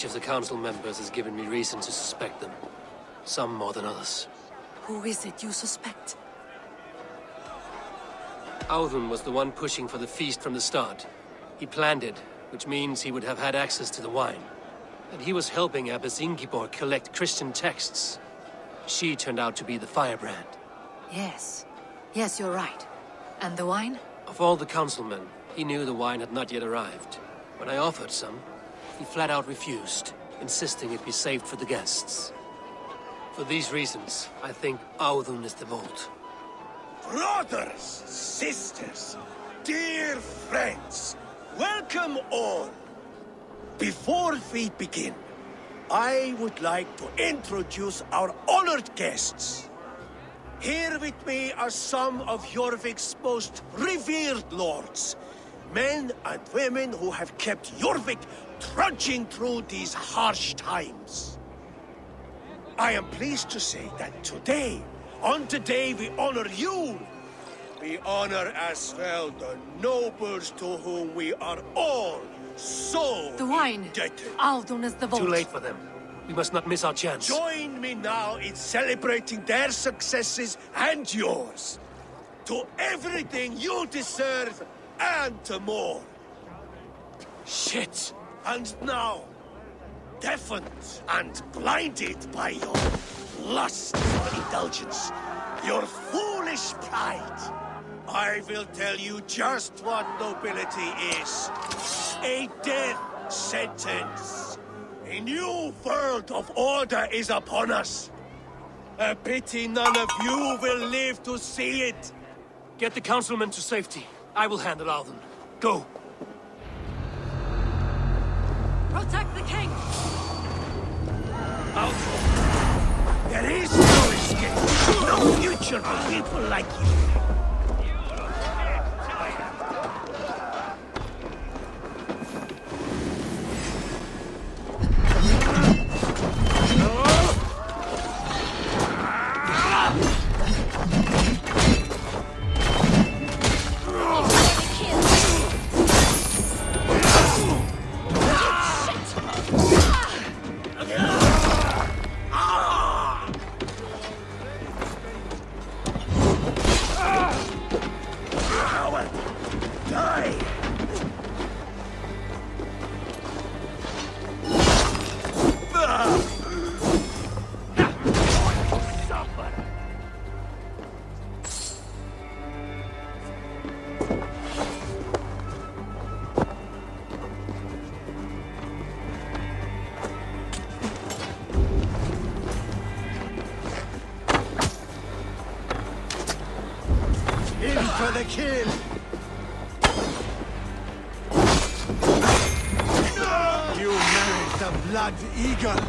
Each of the council members has given me reason to suspect them. Some more than others. Who is it you suspect? Audun was the one pushing for the feast from the start. He planned it, which means he would have had access to the wine. And he was helping Abbess Ingeborg collect Christian texts. She turned out to be the firebrand. Yes. Yes, you're right. And the wine? Of all the councilmen, he knew the wine had not yet arrived. When I offered some, he flat out refused, insisting it be saved for the guests. For these reasons, I think Audun is the vault. Brothers, sisters, dear friends, welcome all. Before we begin, I would like to introduce our honored guests. Here with me are some of Jorvik's most revered lords. Men and women who have kept Jorvik trudging through these harsh times. I am pleased to say that today, on the day we honor you, we honor as well the nobles to whom we are all so The wine! indebted. Audun is the vault. Too late for them. We must not miss our chance. Join me now in celebrating their successes and yours. To everything you deserve and more. Shit! And now, deafened and blinded by your lust for indulgence, your foolish pride, I will tell you just what nobility is. A death sentence. A new world of order is upon us. A pity none of you will live to see it. Get the councilmen to safety. I will handle Audun. Go! Protect the king! Audun, there is no escape. No future for people like you. For the kill! You married the blood eagle!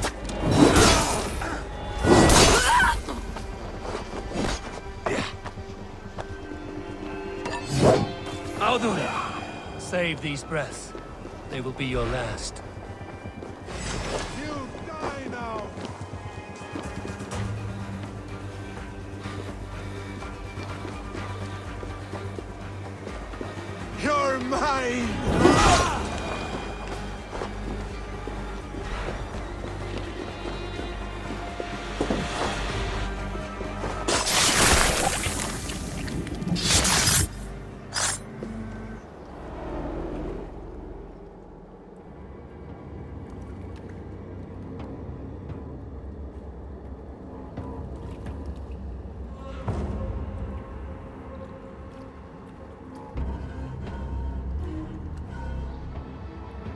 Audun! Save these breaths. They will be your last. You die now! You're mine!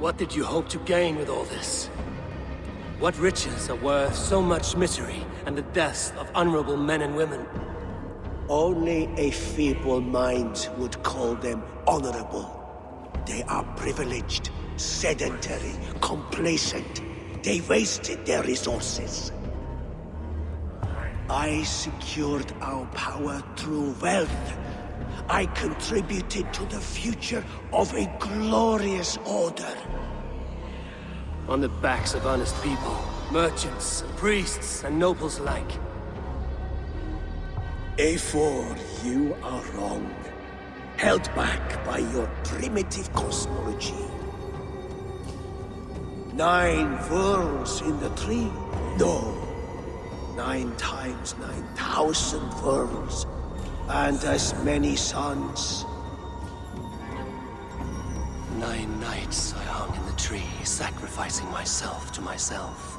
What did you hope to gain with all this? What riches are worth so much misery and the deaths of honorable men and women? Only a feeble mind would call them honorable. They are privileged, sedentary, complacent. They wasted their resources. I secured our power through wealth. I contributed to the future of a glorious order. On the backs of honest people, merchants, priests, and nobles alike. A4, you are wrong. Held back by your primitive cosmology. 9 furrows in the tree? No. 9 times 9,000 furrows. And as many sons. 9 nights I hung in the tree, sacrificing myself to myself.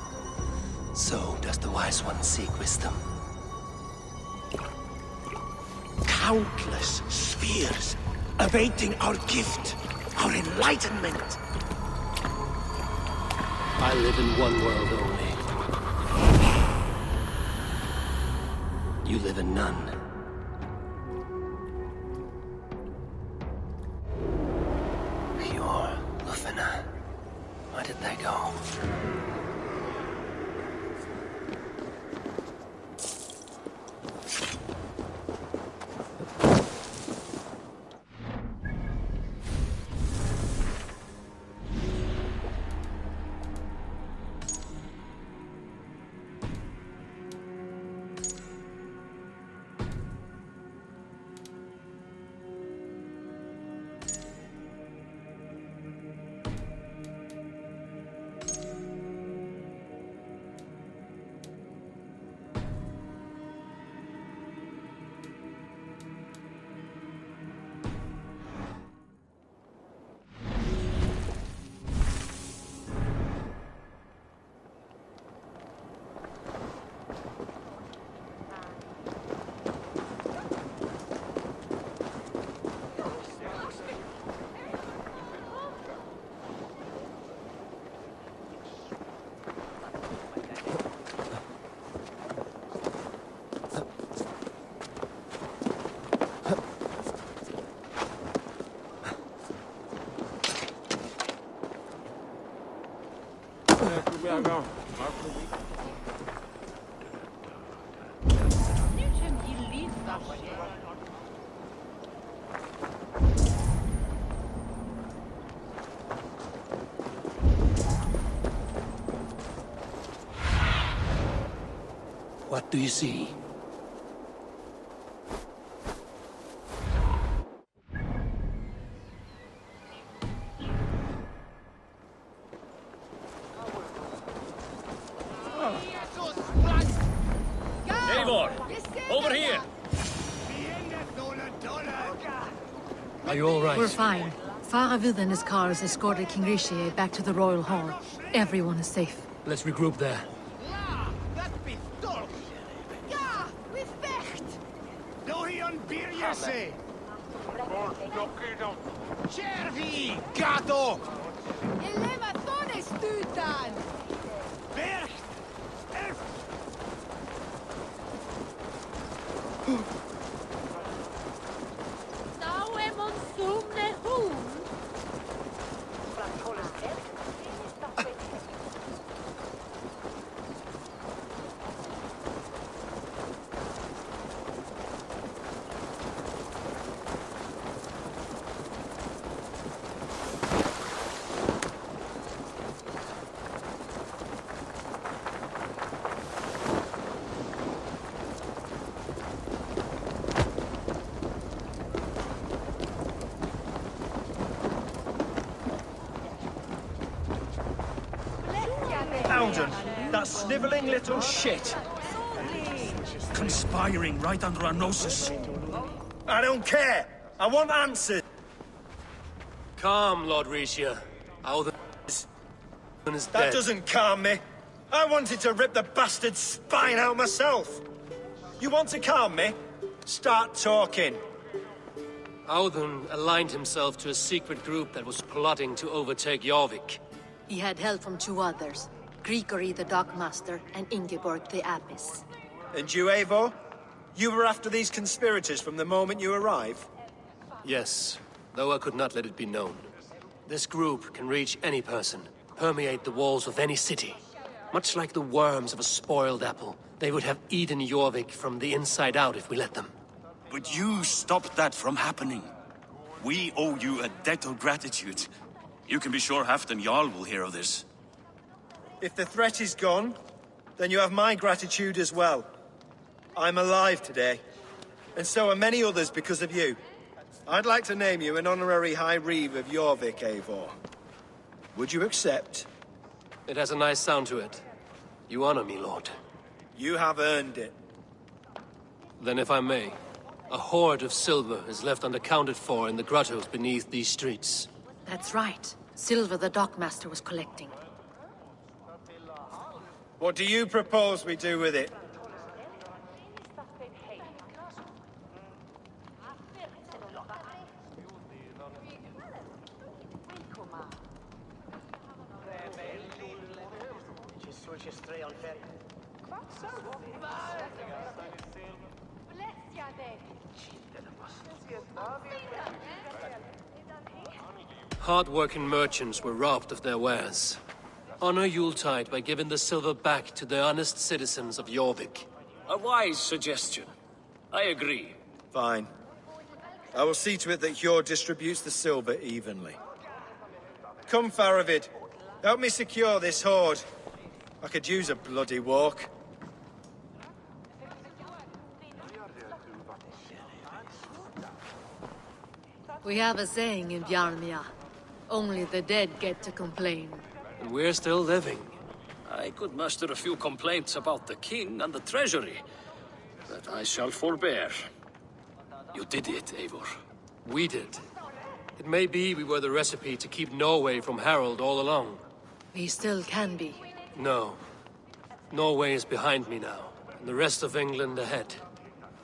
So does the Wise One seek wisdom. Countless spheres awaiting our gift, our enlightenment. I live in one world only. You live in none. Pure Lufina. Where did they go? What do you see? Eivor, over here! Are you all right? We're fine. Faravid and his cars escorted King Rishi back to the Royal Hall. Everyone is safe. Let's regroup there. Chervi, gato! Elevatones stutan! Berg! Nou en monsumne hoen! Alden, that snivelling little shit. Conspiring right under our noses. I don't care. I want answers. Calm, Lord Rishia. Alden is That dead. doesn't calm me. I wanted to rip the bastard's spine out myself. You want to calm me? Start talking. Audun aligned himself to a secret group that was plotting to overtake Jorvik. He had help from 2 others. Grigory the Dockmaster and Ingeborg the Abbess. And you, Eivor? You were after these conspirators from the moment you arrived? Yes, though I could not let it be known. This group can reach any person, permeate the walls of any city. Much like the worms of a spoiled apple, they would have eaten Jorvik from the inside out if we let them. But you stopped that from happening. We owe you a debt of gratitude. You can be sure Halfdan Jarl will hear of this. If the threat is gone, then you have my gratitude as well. I'm alive today, and so are many others because of you. I'd like to name you an honorary High Reeve of Jorvik, Eivor. Would you accept? It has a nice sound to it. You honor me, Lord. You have earned it. Then if I may, a hoard of silver is left unaccounted for in the grottos beneath these streets. That's right. Silver the dockmaster was collecting. What do you propose we do with it? Hard-working merchants were robbed of their wares. Honor Yuletide by giving the silver back to the honest citizens of Jorvik. A wise suggestion. I agree. Fine. I will see to it that Hjord distributes the silver evenly. Come, Faravid. Help me secure this hoard. I could use a bloody walk. We have a saying in Bjarmia. Only the dead get to complain. And we're still living. I could muster a few complaints about the king and the treasury, but I shall forbear. You did it, Eivor. We did. It may be we were the recipe to keep Norway from Harold all along. We still can be. No. Norway is behind me now, and the rest of England ahead.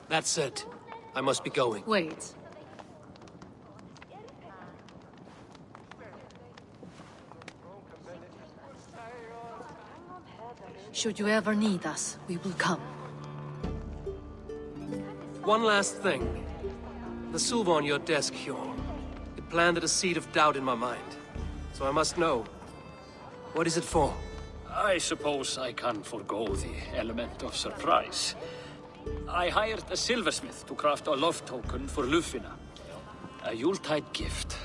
That said, I must be going. Wait. Should you ever need us, we will come. One last thing. The silver on your desk, Hjord. It planted a seed of doubt in my mind. So I must know. What is it for? I suppose I can forego the element of surprise. I hired a silversmith to craft a love token for Lufina. A Yuletide gift.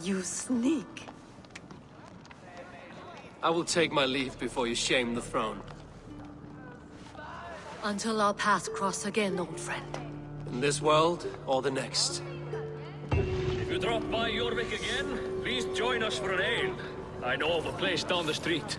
You sneak. I will take my leave before you shame the throne. Until our paths cross again, old friend. In this world, or the next. If you drop by Jorvik again, please join us for an ale. I know of a place down the street.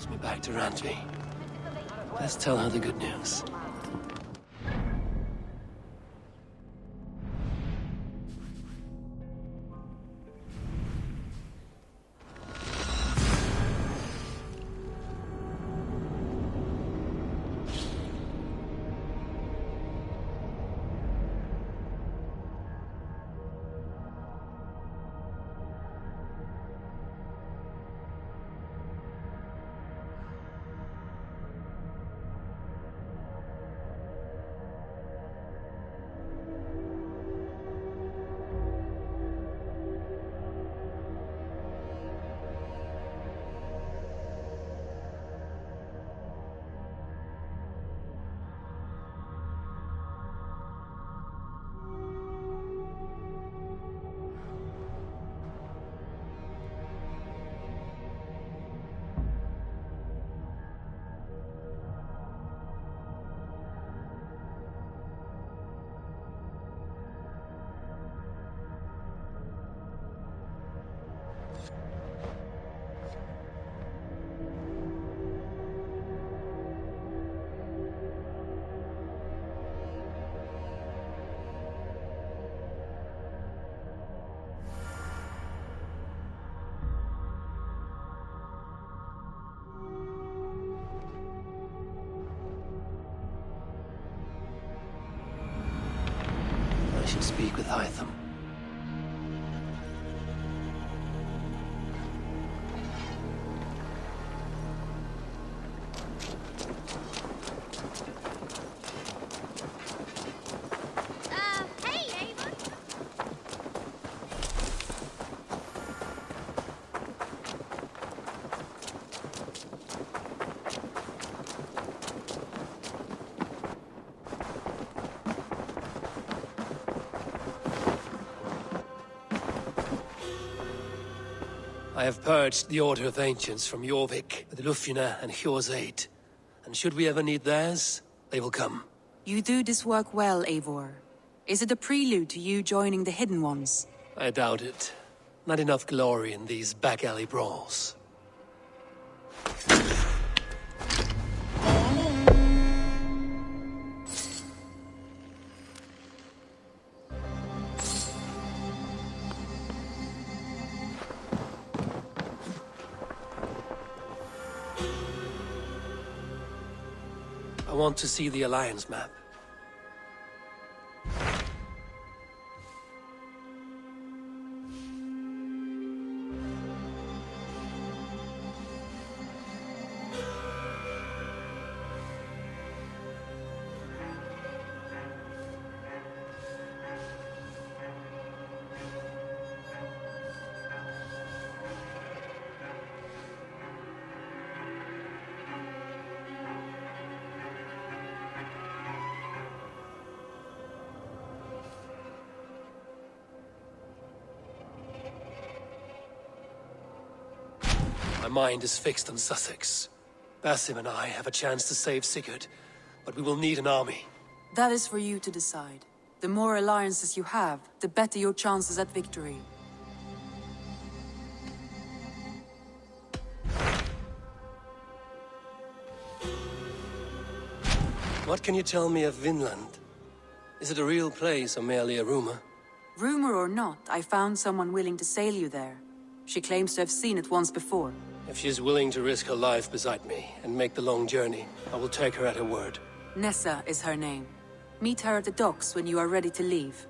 calls me back to Randvi. Let's tell her the good news. I should speak with Hytham. Hey, Ava. I have purged the Order of Ancients from Jorvik with Lufina and Hjor's aid. And should we ever need theirs, they will come. You do this work well, Eivor. Is it a prelude to you joining the Hidden Ones? I doubt it. Not enough glory in these back-alley brawls. I want to see the Alliance map. My mind is fixed on Sussex. Basim and I have a chance to save Sigurd, but we will need an army. That is for you to decide. The more alliances you have, the better your chances at victory. What can you tell me of Vinland? Is it a real place or merely a rumor? Rumor or not, I found someone willing to sail you there. She claims to have seen it once before. If she is willing to risk her life beside me and make the long journey, I will take her at her word. Nessa is her name. Meet her at the docks when you are ready to leave.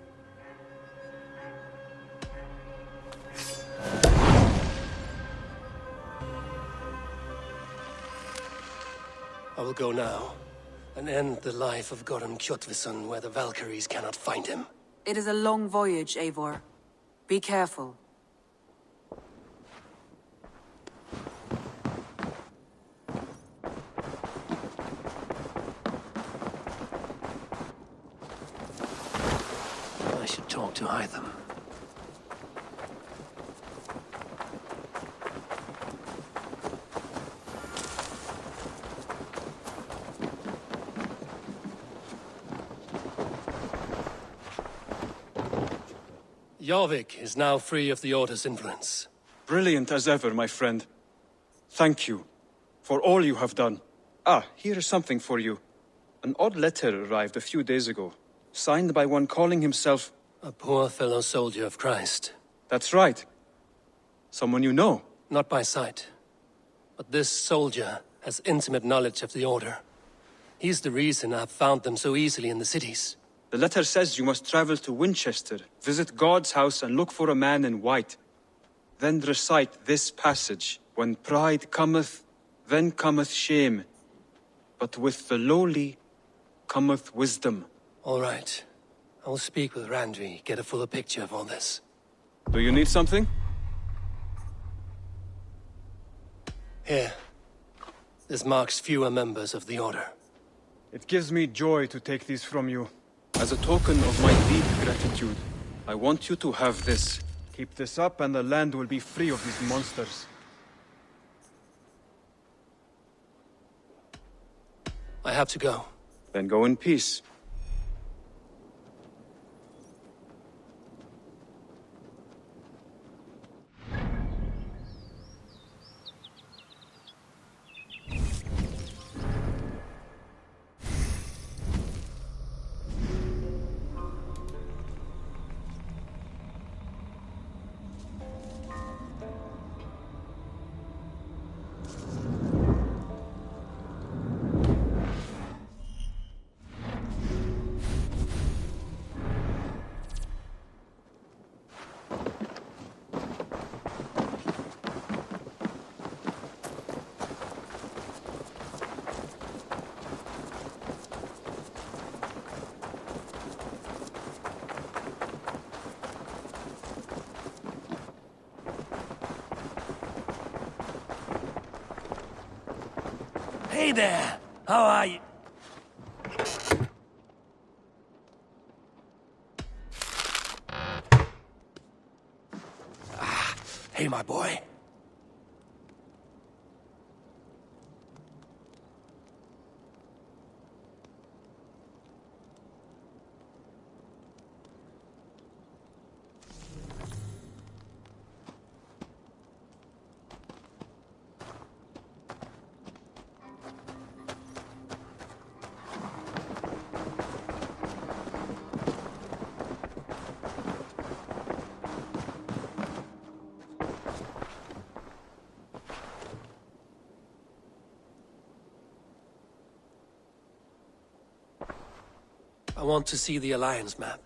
I will go now, and end the life of Goran Kjotveson where the Valkyries cannot find him. It is a long voyage, Eivor. Be careful. I should talk to Hytham. Jorvik is now free of the Order's influence. Brilliant as ever, my friend. Thank you. for all you have done. Ah, here is something for you. An odd letter arrived a few days ago, signed by one calling himself... A poor fellow soldier of Christ. That's right. Someone you know. Not by sight. But this soldier has intimate knowledge of the Order. He's the reason I've found them so easily in the cities. The letter says you must travel to Winchester, visit God's house and look for a man in white. Then recite this passage. When pride cometh, then cometh shame. But with the lowly cometh wisdom. All right. I will speak with Randri, get a fuller picture of all this. Do you need something? Here. This marks fewer members of the Order. It gives me joy to take these from you. As a token of my deep gratitude, I want you to have this. Keep this up and the land will be free of these monsters. I have to go. Then go in peace. Hey there! How are you? Hey, my boy. I want to see the Alliance map.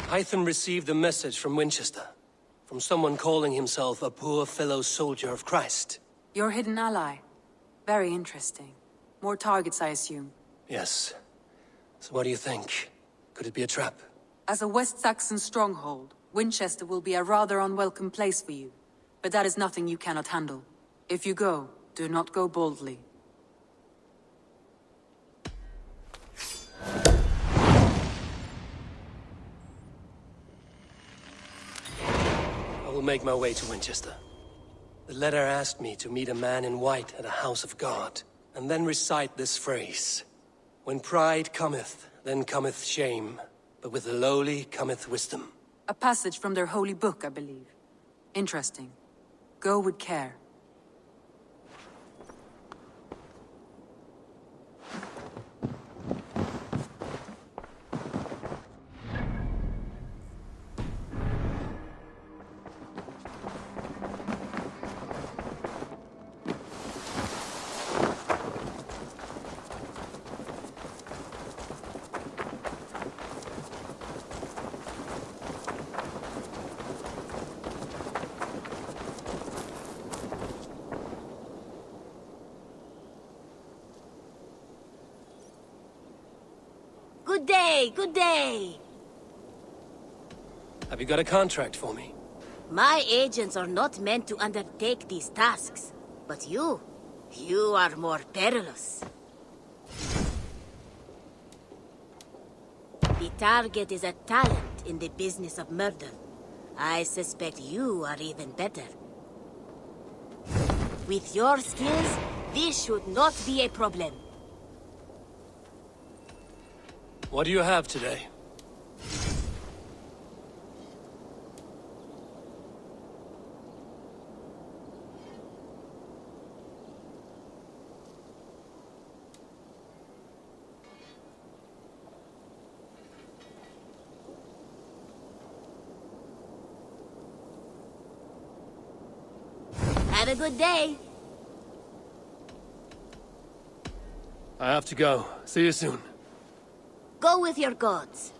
Hytham received a message from Winchester, from someone calling himself a poor fellow soldier of Christ. Your hidden ally. Very interesting. More targets, I assume. Yes. So what do you think? Could it be a trap? As a West Saxon stronghold, Winchester will be a rather unwelcome place for you. But that is nothing you cannot handle. If you go, do not go boldly. I will make my way to Winchester. The letter asked me to meet a man in white at a house of God, and then recite this phrase. When pride cometh, then cometh shame, but with the lowly cometh wisdom. A passage from their holy book, I believe. Interesting. Go with care. Good day, good day. Have you got a contract for me? My agents are not meant to undertake these tasks. But you are more perilous. The target is a talent in the business of murder. I suspect you are even better. With your skills, this should not be a problem. What do you have today? Have a good day. I have to go. See you soon. Go with your gods.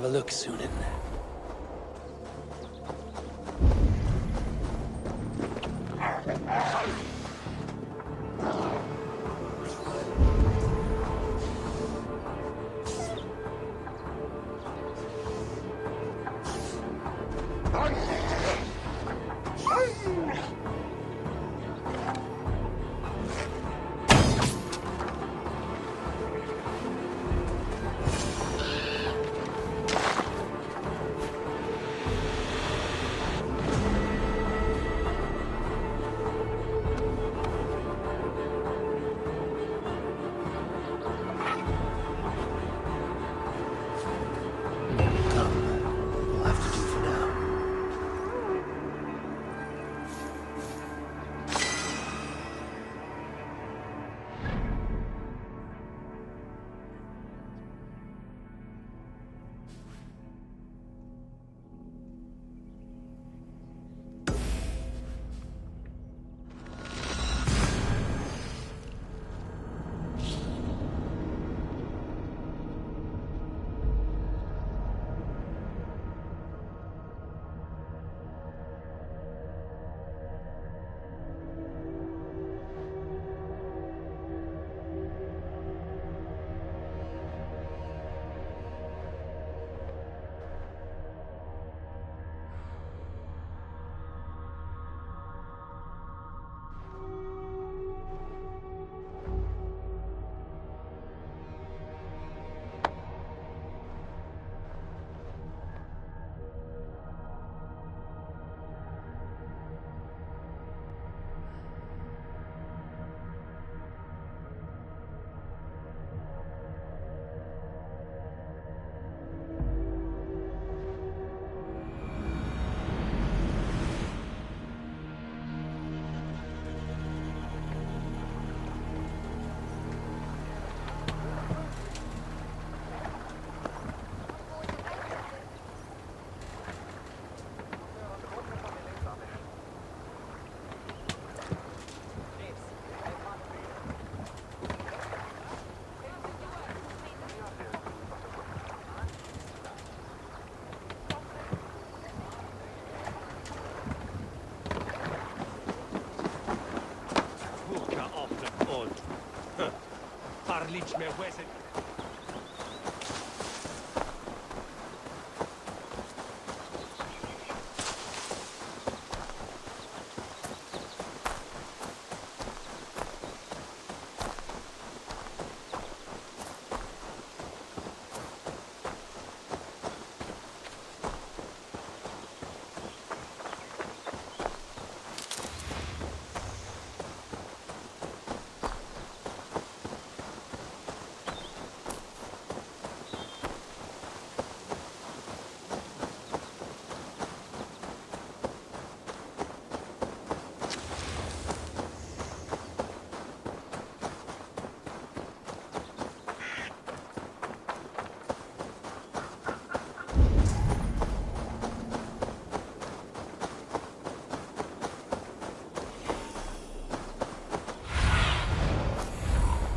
have a look, Sunan. Will have to do for now.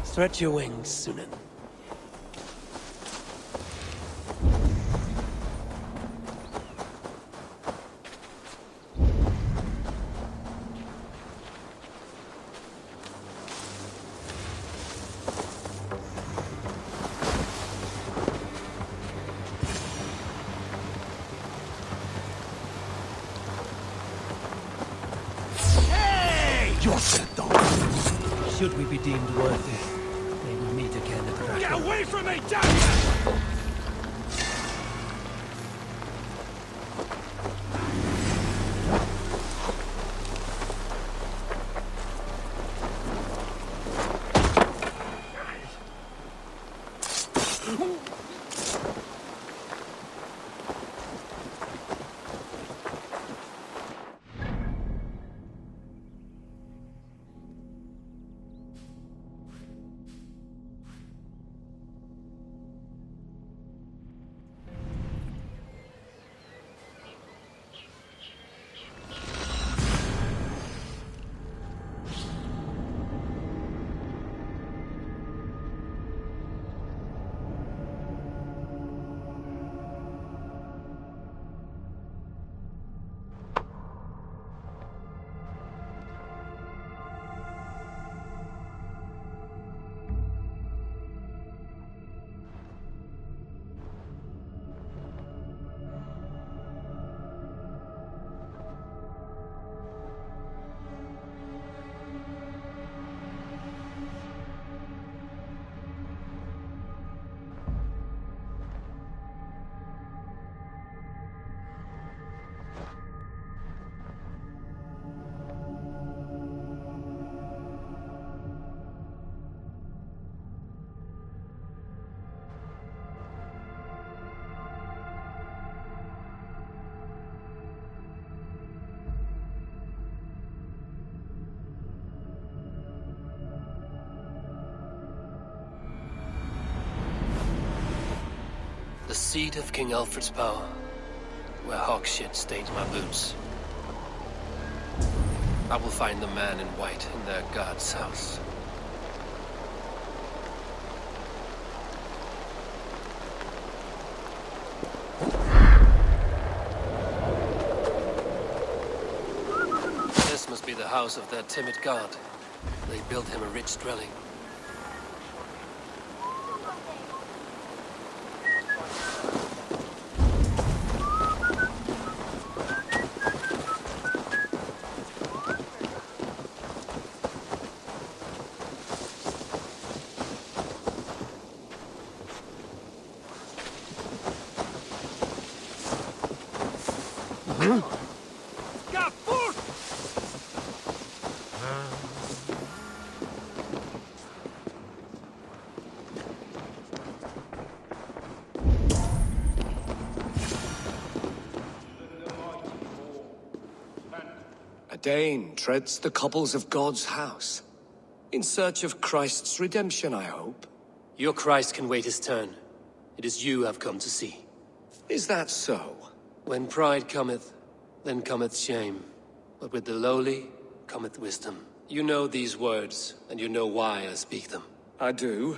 Stretch your wings, Sunan. Should we be deemed worthy, may we meet again at Valhalla. Get away from me, damn you! The seat of King Alfred's power, where hawk shit stains my boots. I will find the man in white in their god's house. This must be the house of their timid god. They built him a rich dwelling. A Dane treads the cobbles of God's house. In search of Christ's redemption, I hope. Your Christ can wait his turn. It is you I've come to see. Is that so? When pride cometh, then cometh shame. But with the lowly cometh wisdom. You know these words, and you know why I speak them. I do,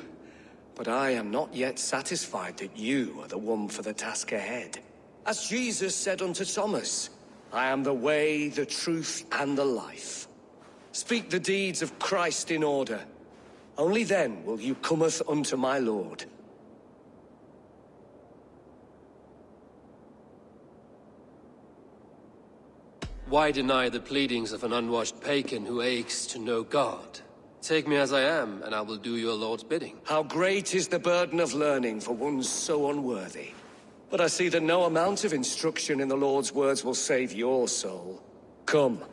but I am not yet satisfied that you are the one for the task ahead. As Jesus said unto Thomas, I am the way, the truth, and the life. Speak the deeds of Christ in order. Only then will you cometh unto my Lord. Why deny the pleadings of an unwashed pagan who aches to know God? Take me as I am, and I will do your Lord's bidding. How great is the burden of learning for one so unworthy. But I see that no amount of instruction in the Lord's words will save your soul. Come.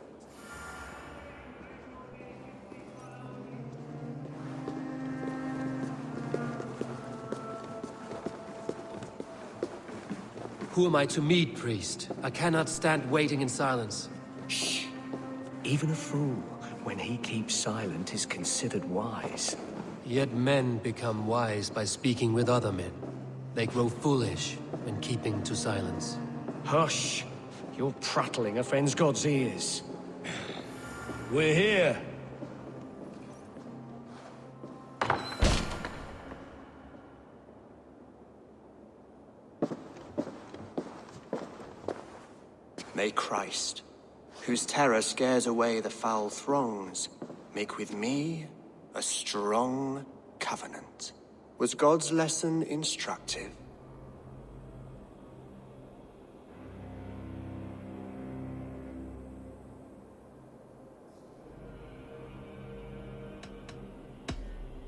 Who am I to meet, priest? I cannot stand waiting in silence. Shh. Even a fool, when he keeps silent, is considered wise. Yet men become wise by speaking with other men. They grow foolish when keeping to silence. Hush! Your prattling offends God's ears. We're here. May Christ, whose terror scares away the foul throngs, make with me a strong covenant. Was God's lesson instructive?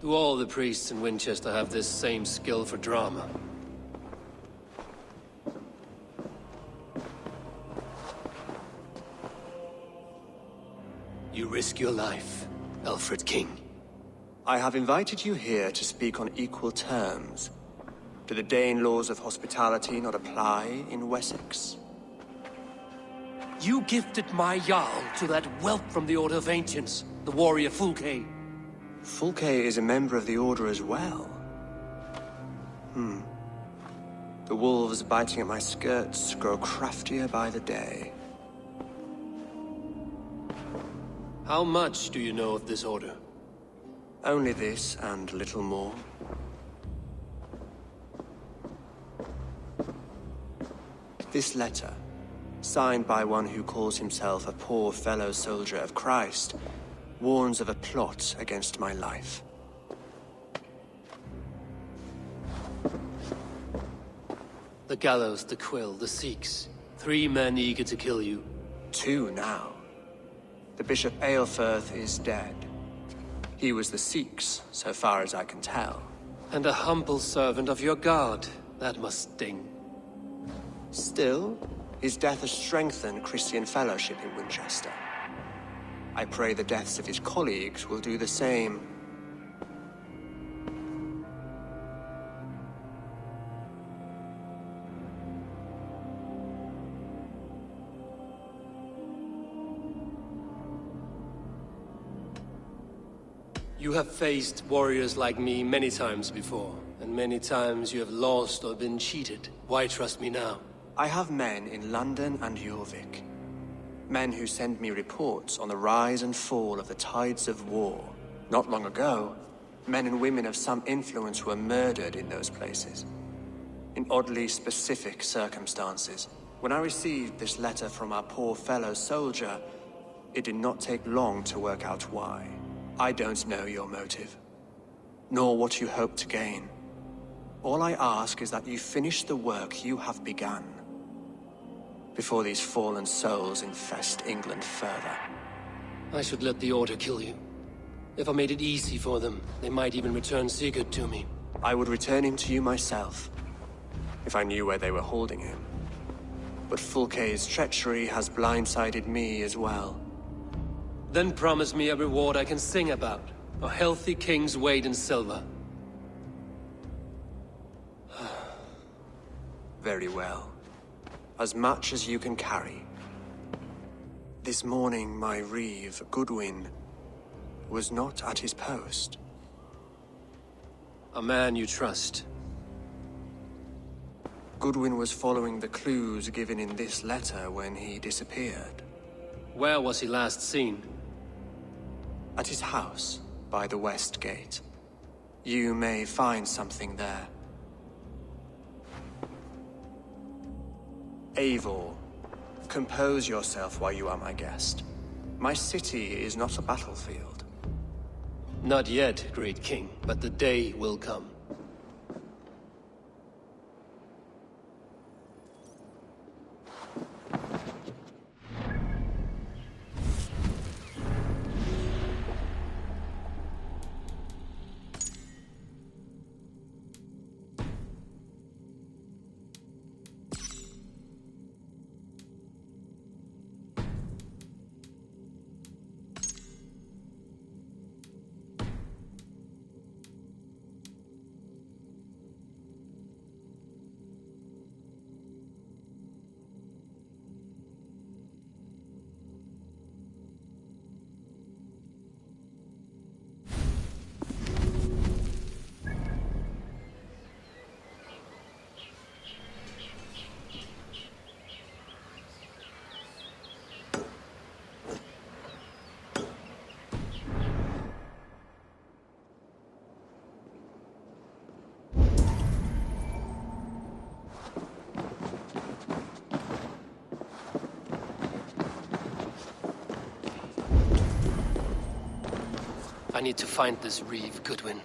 Do all the priests in Winchester have this same skill for drama? You risk your life, Alfred King. I have invited you here to speak on equal terms. Do the Dane laws of hospitality not apply in Wessex? You gifted my Jarl to that whelp from the Order of Ancients, the warrior Fulke. Fulke is a member of the Order as well. The wolves biting at my skirts grow craftier by the day. How much do you know of this order? Only this and little more. This letter, signed by one who calls himself a poor fellow soldier of Christ, warns of a plot against my life. The gallows, the quill, the Sikhs. 3 men eager to kill you. 2 now. The Bishop Aelfirth is dead. He was the Sikhs, so far as I can tell. And a humble servant of your god. That must sting. Still, his death has strengthened Christian fellowship in Winchester. I pray the deaths of his colleagues will do the same. You have faced warriors like me many times before, and many times you have lost or been cheated. Why trust me now? I have men in London and Jorvik. Men who send me reports on the rise and fall of the tides of war. Not long ago, men and women of some influence were murdered in those places. In oddly specific circumstances. When I received this letter from our poor fellow soldier, it did not take long to work out why. I don't know your motive, nor what you hope to gain. All I ask is that you finish the work you have begun, before these fallen souls infest England further. I should let the Order kill you. If I made it easy for them, they might even return Sigurd to me. I would return him to you myself, if I knew where they were holding him. But Fulke's treachery has blindsided me as well. Then promise me a reward I can sing about. A healthy king's weight in silver. Very well. As much as you can carry. This morning, my reeve, Goodwin, was not at his post. A man you trust. Goodwin was following the clues given in this letter when he disappeared. Where was he last seen? At his house, by the West Gate. You may find something there. Eivor, compose yourself while you are my guest. My city is not a battlefield. Not yet, great king, but the day will come. I need to find this reeve, Goodwin.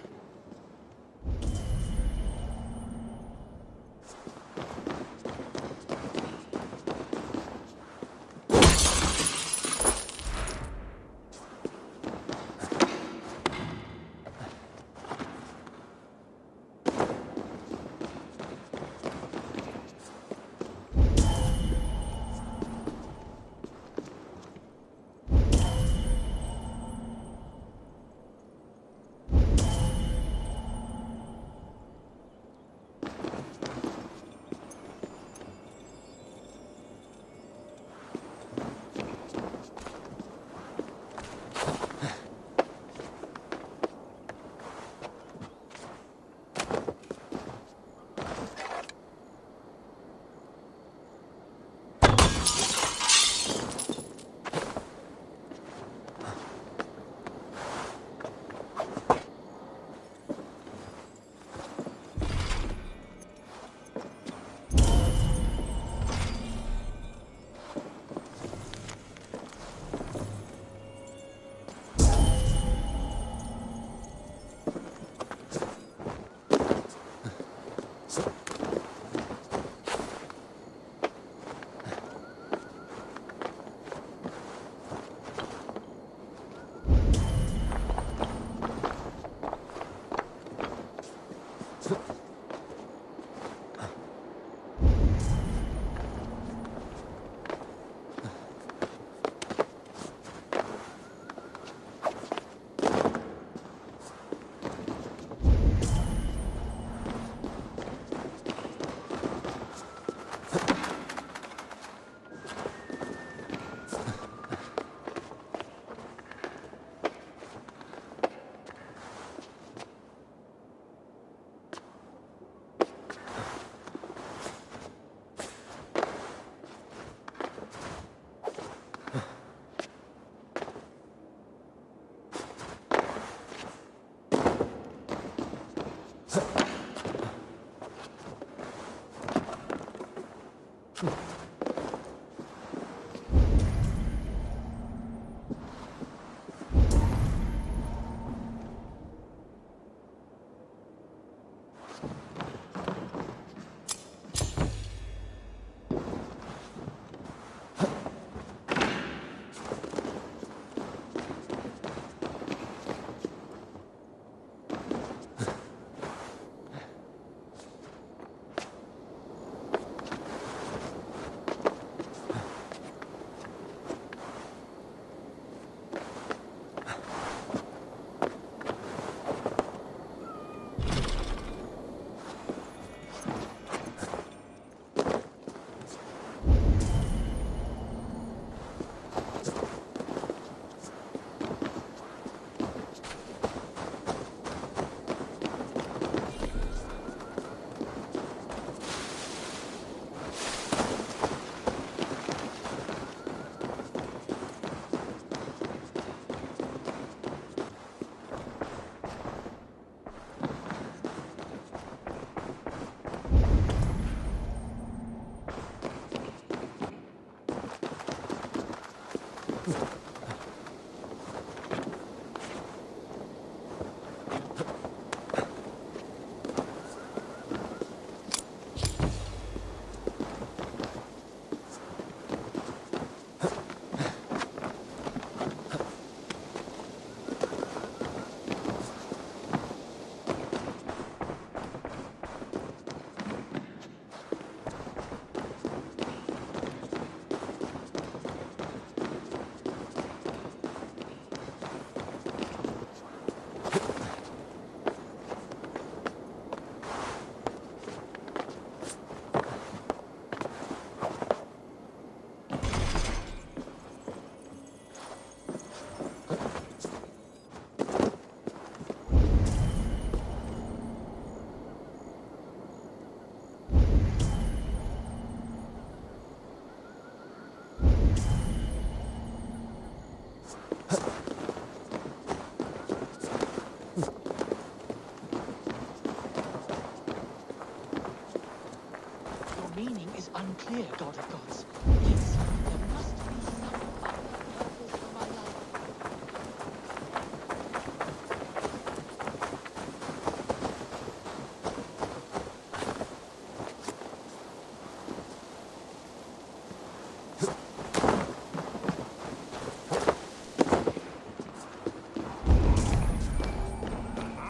unclear, God of Gods. Yes, there must be some other purpose for my life.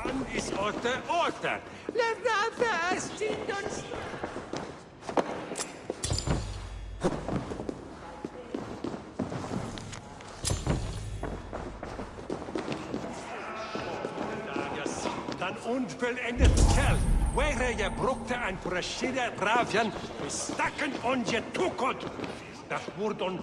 Man is order. Let us Dan unvollendet kerl. Where je brukte en presider bravian, stakken on je toekot. Dat wordt on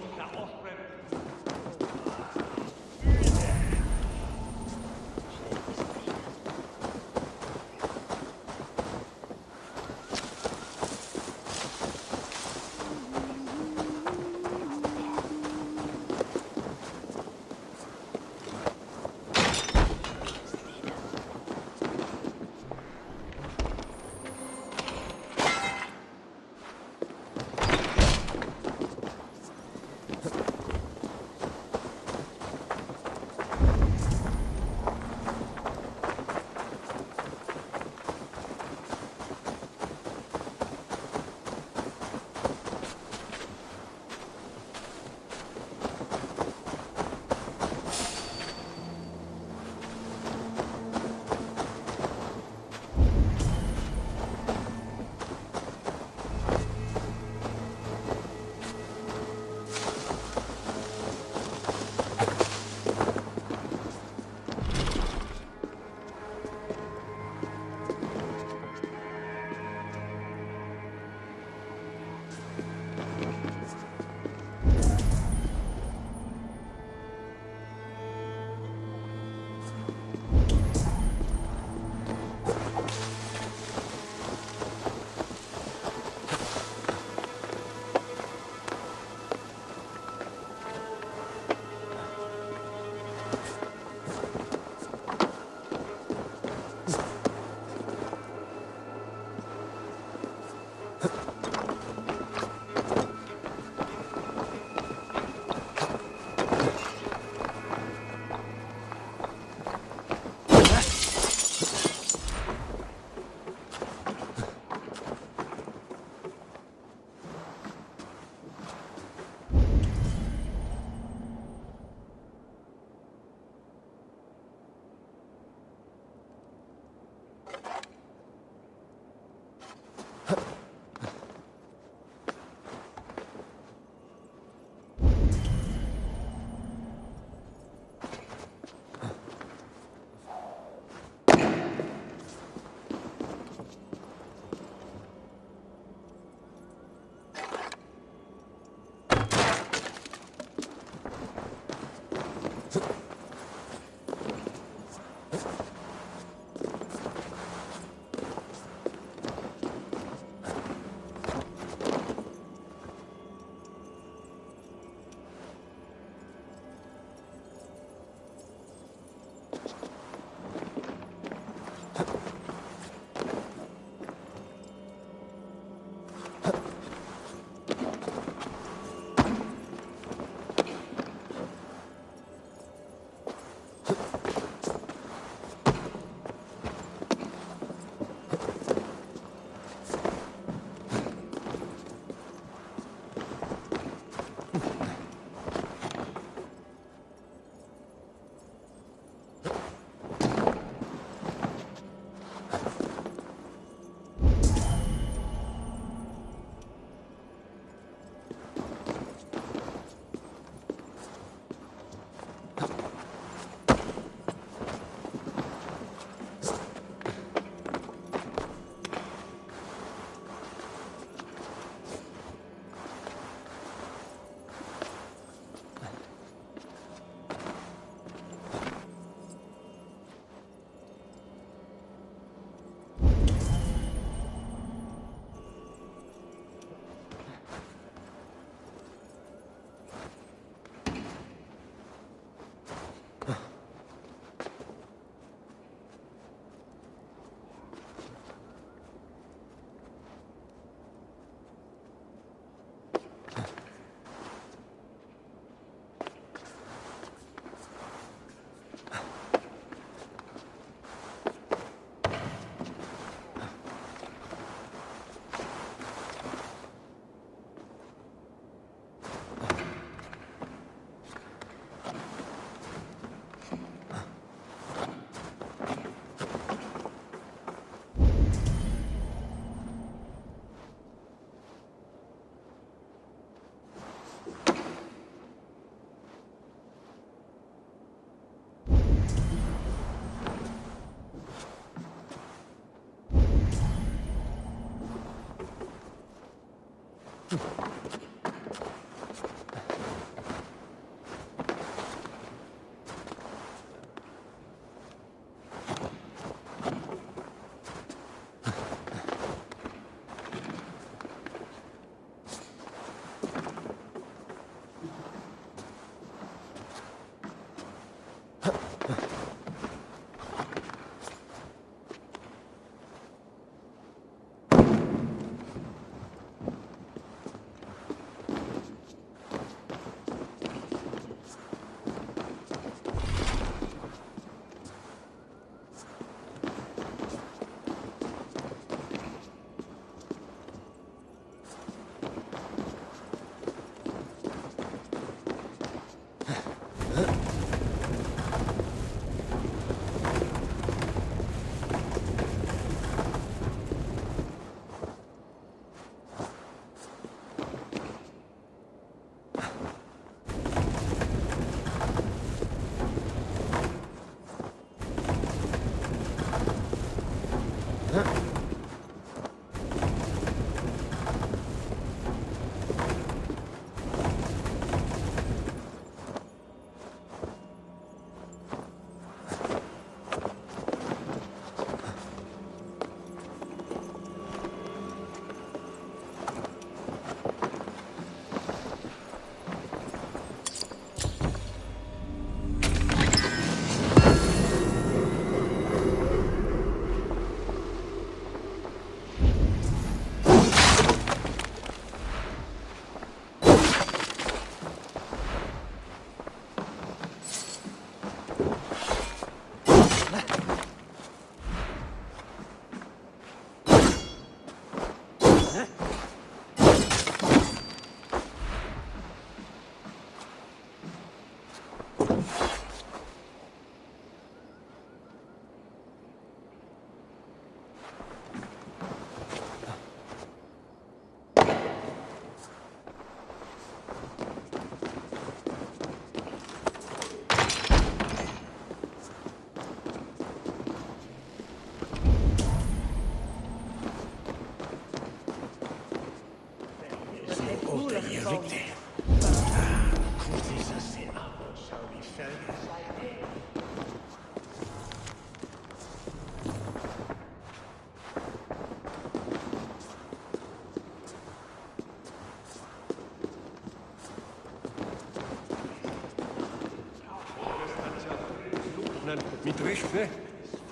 Midrichtne,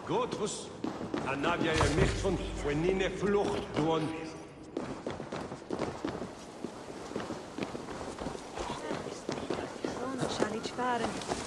Gotrus, Anavia e Michton, Wenine Flucht doen. Sono, lasciali fare.